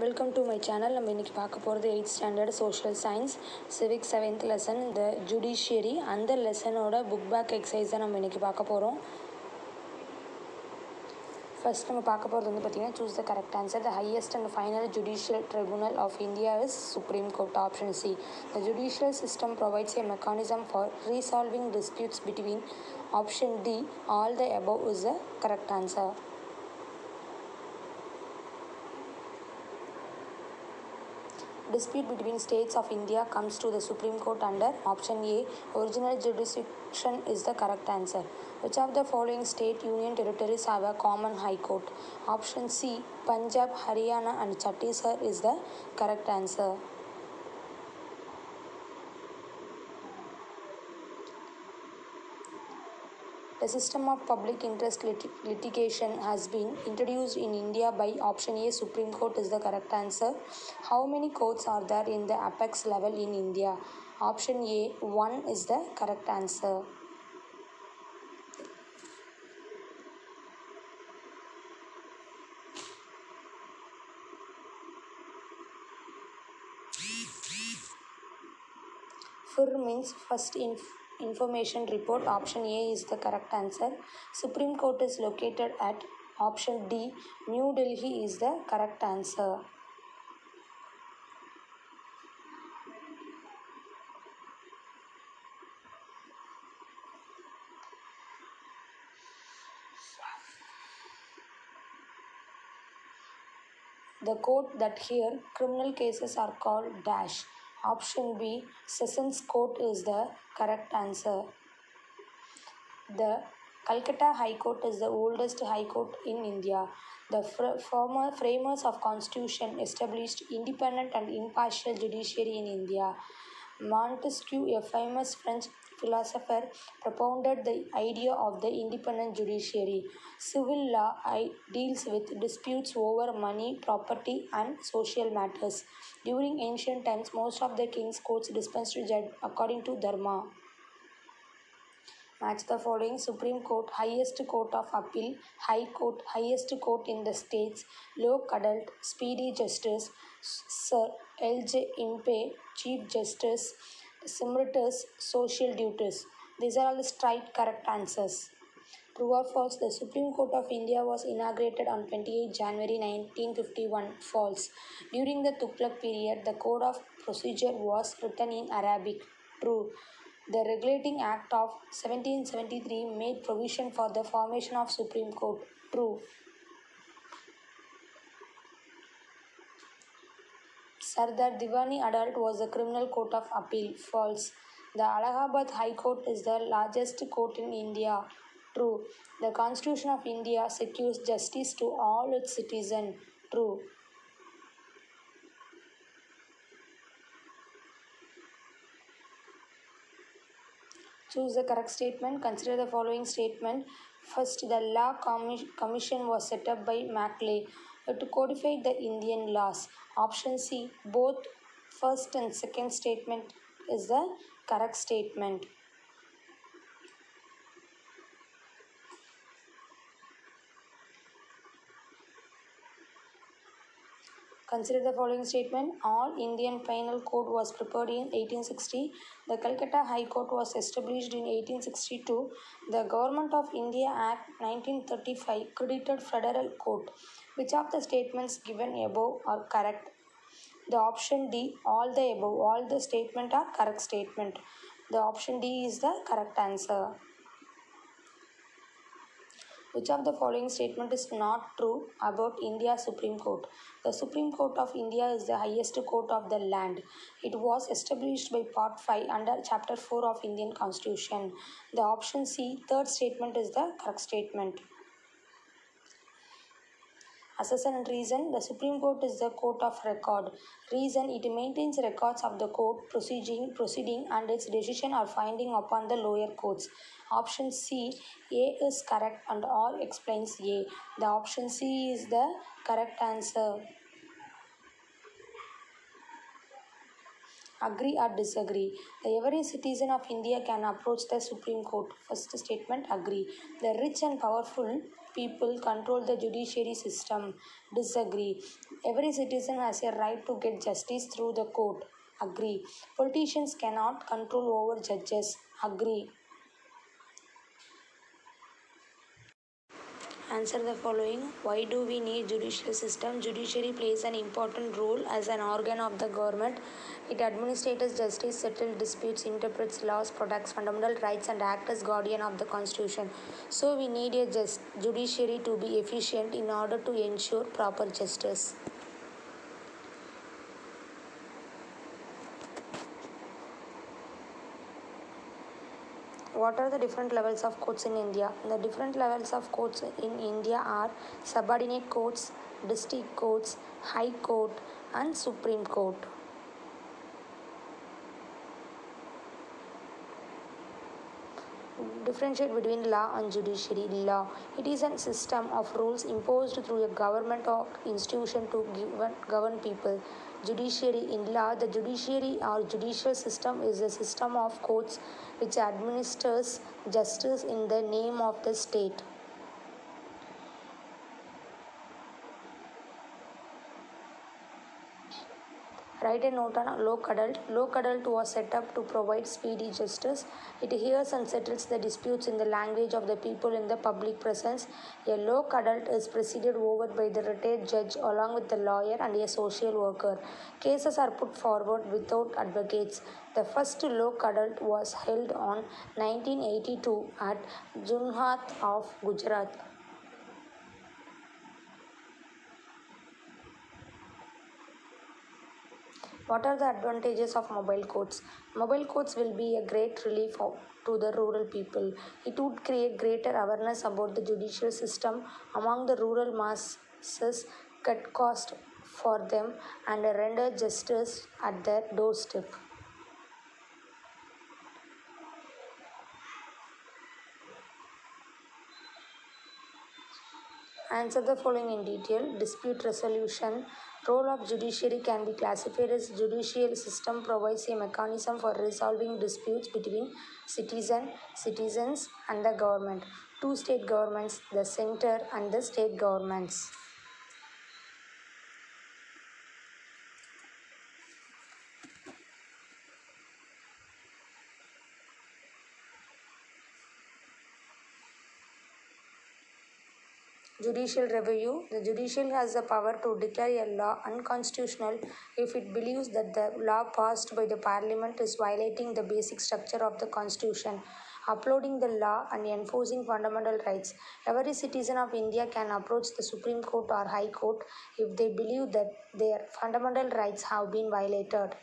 Welcome to my channel. நம்ம இன்றைக்கி பார்க்க போகிறது 8th standard social science civics 7th lesson இந்த ஜுடிஷியரி. அந்த லெசனோட புக் பேக் எக்ஸசைஸை நம்ம இன்றைக்கி பார்க்க போகிறோம். ஃபர்ஸ்ட் நம்ம பார்க்க போகிறது பார்த்திங்கன்னா choose the correct answer. The highest and final judicial tribunal of India is Supreme Court. Option C. The judicial system provides a mechanism for resolving disputes between. Option D. All the above is the correct answer. Dispute between states of India comes to the Supreme Court under option A. Original jurisdiction is the correct answer. Which of the following state union territories have a common high court? Option C. Punjab, Haryana and Chhattisgarh is the correct answer. The system of public interest litigation has been introduced in India by option A. Supreme Court is the correct answer. How many courts are there in the apex level in India? Option A. 1 is the correct answer. FIR means first information report. Option A is the correct answer. Supreme Court is located at option D. New Delhi is the correct answer. The court that hear criminal cases are called dash. Option B. Sessions Court is the correct answer. The Calcutta High Court is the oldest high court in India. The former framers of Constitution established independent and impartial judiciary in India. Montesquieu, a famous French philosopher, propounded the idea of the independent judiciary. Civil law deals with disputes over money, property and social matters. During ancient times, most of the king's courts dispensed judgment according to dharma. Match the following. Supreme Court, highest court of appeal. High Court, highest court in the states. Loc adult, speedy justice. Sir L.J. Impey, Chief Justice. Simriters, social duties. These are all the straight correct answers. True or false? The Supreme Court of India was inaugurated on 28 January 1951. False. During the Tughlaq period, the Code of Procedure was written in Arabic. True. The Regulating Act of 1773 made provision for the formation of Supreme Court. True. Sardar Divani Adalt was the criminal court of appeal. False. The Allahabad High Court is the largest court in India. True. The Constitution of India secures justice to all its citizens. True. Choose the correct statement. Consider the following statement. First, the Law Commission was set up by Maclay to codify the Indian laws. Option C. Both first and second statement is the correct statement. Consider the following statement. All Indian Penal Code was prepared in 1860. The Calcutta High Court was established in 1862. The Government of India Act 1935 credited Federal Court. Which of the statements given above are correct? The option D. All the above. All the statements are correct statement. The option D is the correct answer. Which of the following statement is not true about India Supreme Court? The Supreme Court of India is the highest court of the land. It was established by Part 5 under Chapter 4 of Indian Constitution. The option C, third statement is the correct statement. Assertion and reason. The Supreme Court is the court of record. Reason, it maintains records of the court proceeding and its decision or finding upon the lower courts. Option C, A is correct and or explains A. The option C is the correct answer. Agree or disagree. Every citizen of India can approach the Supreme Court. First statement, agree. The rich and powerful people control the judiciary system. Disagree. Every citizen has a right to get justice through the court. Agree. Politicians cannot control over judges. Agree. Answer the following. Why do we need judicial system? Judiciary plays an important role as an organ of the government. It administers justice, settles disputes, interprets laws, protects fundamental rights, and acts as guardian of the constitution. So we need a judiciary to be efficient in order to ensure proper justice. What are the different levels of courts in India? The different levels of courts in India are subordinate courts, district courts, high court, and supreme court. Differentiate between law and judiciary. Law. It is a system of rules imposed through a government or institution to govern people. Judiciary. In law, the judiciary or judicial system is a system of courts which administers justice in the name of the state. Write a note on Lok Adalt. Lok Adalt was set up to provide speedy justice. It hears and settles the disputes in the language of the people in the public presence. A Lok Adalt is presided over by the retired judge along with the lawyer and a social worker. Cases are put forward without advocates. The first Lok Adalt was held on 1982 at Junhat of Gujarat. What are the advantages of mobile courts? Mobile courts will be a great relief to the rural people. It would create greater awareness about the judicial system among the rural masses, cut cost for them, and render justice at their doorstep. Answer the following in detail. Dispute resolution. Role of judiciary can be classified as judicial system provides a mechanism for resolving disputes between citizens and the government. Two state governments, the center and the state governments. Judicial review. The judicial has the power to declare a law unconstitutional if it believes that the law passed by the parliament is violating the basic structure of the constitution, upholding the law and enforcing fundamental rights. Every citizen of India can approach the Supreme Court or High Court if they believe that their fundamental rights have been violated.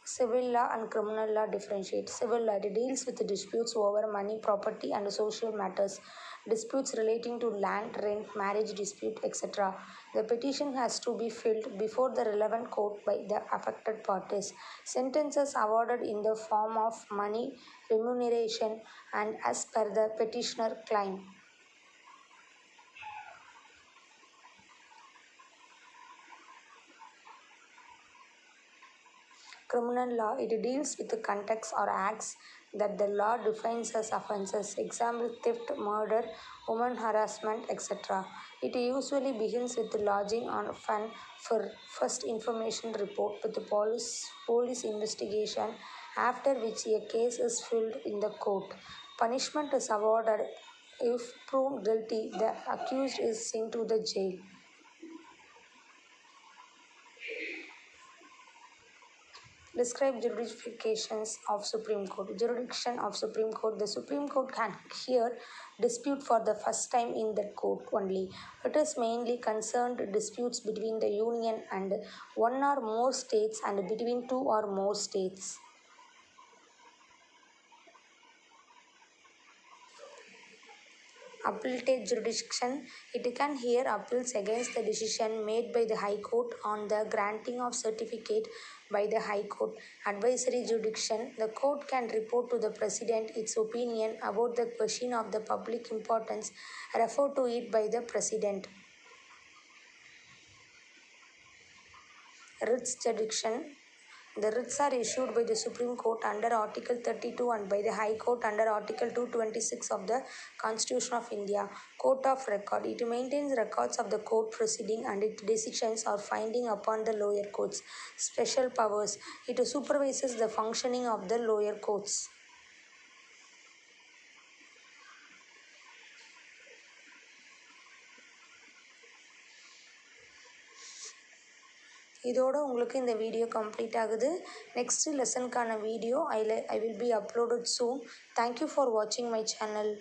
Civil law and criminal law differentiate. Civil law deals with disputes over money, property, and social matters. Disputes relating to land, rent, marriage dispute, etc. The petition has to be filed before the relevant court by the affected parties. Sentences awarded in the form of money, remuneration, and as per the petitioner claim. Criminal law, it deals with the context or acts that the law defines as offences. Example, theft, murder, woman harassment, etc. It usually begins with the lodging on fund for first information report with the police investigation, after which a case is filed in the court. Punishment is awarded if proved guilty. The accused is sent to the jail. Describe jurisdictions of Supreme Court. Jurisdiction of Supreme Court. The Supreme Court can hear dispute for the first time in that court only. It is mainly concerned disputes between the Union and one or more states and between two or more states. Appellate jurisdiction. It can hear appeals against the decision made by the High Court on the granting of certificate by the High Court. Advisory jurisdiction. The court can report to the President its opinion about the question of the public importance referred to it by the President. Writs jurisdiction. The writs are issued by the Supreme Court under Article 32 and by the High Court under Article 226 of the Constitution of India. Court of Record. It maintains records of the court proceeding and its decisions or finding upon the lower courts. Special powers. It supervises the functioning of the lower courts. இதோட உங்களுக்கு இந்த video complete ஆகுது. Next லெசனுக்கான video I will be uploaded soon. Thank you for வாட்சிங் my channel.